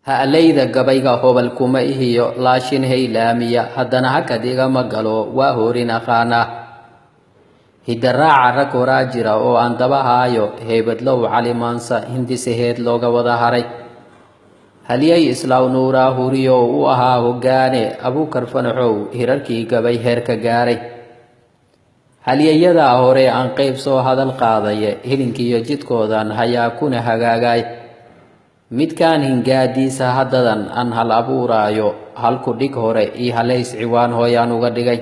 ha'layda gabayga hobal kuma ihiyo laashin haylaamiya haddana hakadiga ma galo waa horin aqaana hidaraaca rag horaa jira oo aan daba haayo heybadlow calimaansa hindisaheed looga wada haray halyay islaaw nuuraa huriyo u ahaa hoggaane abuukar fanaxow hirarkii gabay heerka gaaray halyayadaa hore aan qayb soo hadal qaadaye hilinkiiyo jidkoodan hayaa kuna hagaagay midkaan hingaadiisa haddadan aan hal abuuraayo halku dhig hore io halays ciwaan hooyaan uga dhigay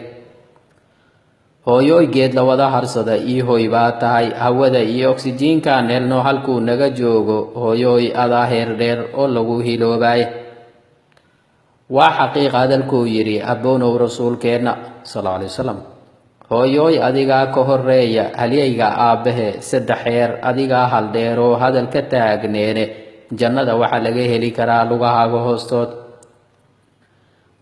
hooyooy geed la wada harsada io hoy baa tahay hawada iyo oksijiinkaan helno halkuu naga joogo hooyooy adaa heer dheer oo lagu hiloobaay waa xaqiiq hadalkuu yidhi abboonow rasuulkeenna sal alla alay wasalam hooyooy adigaa ka horeeya halyayga aabbahe 3 xeer adigaa hal dheeroo hadal ka taagneene jannada waxaa laga heli karaa lugahaaga hoostood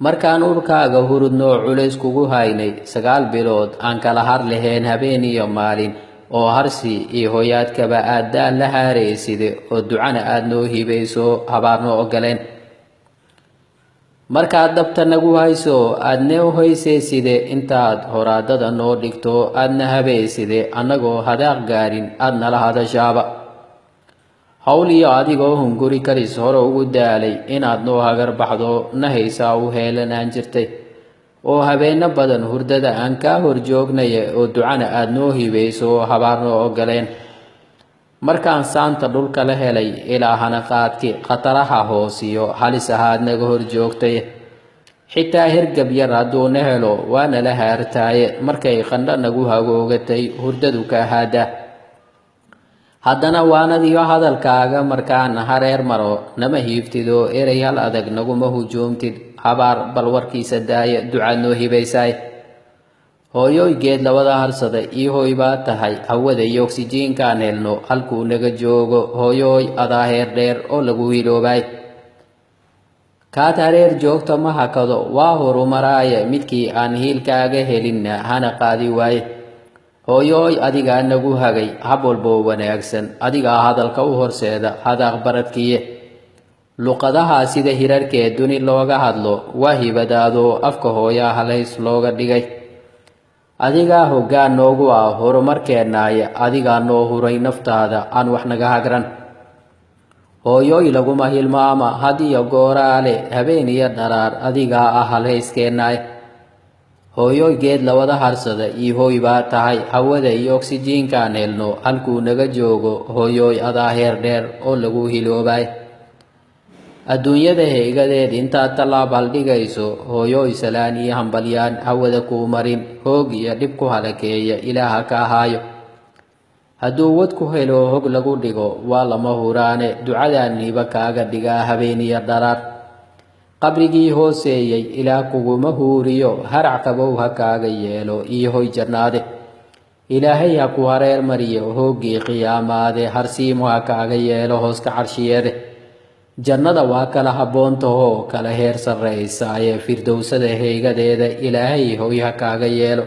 markaan urkaaga hurudnoo culays kugu haynay 9 bilood aan kala har lahayn habeen iyo maalin oo harsi iyo hooyaadkaba aadaan la haareyside oo ducana aad noo hibayso habaarnoo ogoleen markaad dabta nagu hayso aadna u haysayside intaad horaadada noo dhigto aadna habayside annagoo hadaaq gaarin aad nala hadashaaba hawl iyo adigoo hunguri karis hore ugu daalay inaad noo hagar baxdo na haysaa u heelanaan jirtay oo habeenno badan hurdada aan kaa hor joognaya oo ducana aad noo hibayso habaarnoo ogoleen markaan saanta dhulka la helay ilaahana qaadki khataraha hoosiyo halis ahaad naga hor joogtay xitaa hergab yar hadduuna helo waana la haartaaye markay qandho nagu hagoogatay hurdadu ka haada haddana waanadiyo hadalkaaga markaan hareer maro nama hiiftid oo erey hal adag naguma hujuumtid habaar bal warkiisa daaya ducaad noo hibaysaay hooyooy geed la wada harsada io hoy baa tahay hawada iyo oksijiinkaan helno halkuu naga joogo hooyooy adaa heer dheer oo lagu hiloobaay kaad hareer joogto ma hakado waa horumaraaye midkii aan hiilkaaga helinna hana qaadi waaye hooyooy adigaa nagu hagay hab walboo wanaagsan adigaa hadalka u horseeda hadaaq baradkiye luqadaha sida hirarkee duni looga hadlo waa hibadaadoo afka hooyaa halays looga dhigay adigaa hoggaan noogu ah horumarkeennaaye adigaa noo huray naftaada aan wax naga hagran hooyooy laguma hilmaama had iyo gooraale habeen iyo dharaar adigaa ah halhayskeennaay hooyooy geed la wada harsada io hoy baa tahay hawada iyo oksijiinkaan helno halkuu naga joogo hooyooy adaa heer dheer oo lagu hiloobaay adduunyada heegadeed intaad tallaab haldhigayso hooyooy salaan iyo hambalyaan hawada kuu marin hoog iyo dhib ku halakeeya ilaaha ka ahaayo hadduu wad ku helo hog lagu dhigo waa lama huraane ducadaan niiba kaaga dhigaa habeen iyo dharaar qabrigii hooseeyey ilaah kuguma huuriyo harac qabow ha kaaga yeelo io hoy jannaade ilaahay ha ku hareer mariyo hooggii qiyaamaade harsiimo ha kaaga yeelo hooska carshiyeede jannada waa kala haboontahoo kala heer sarraysaaye firdowsada heegadeeda ilaahay hoy ha kaaga yeelo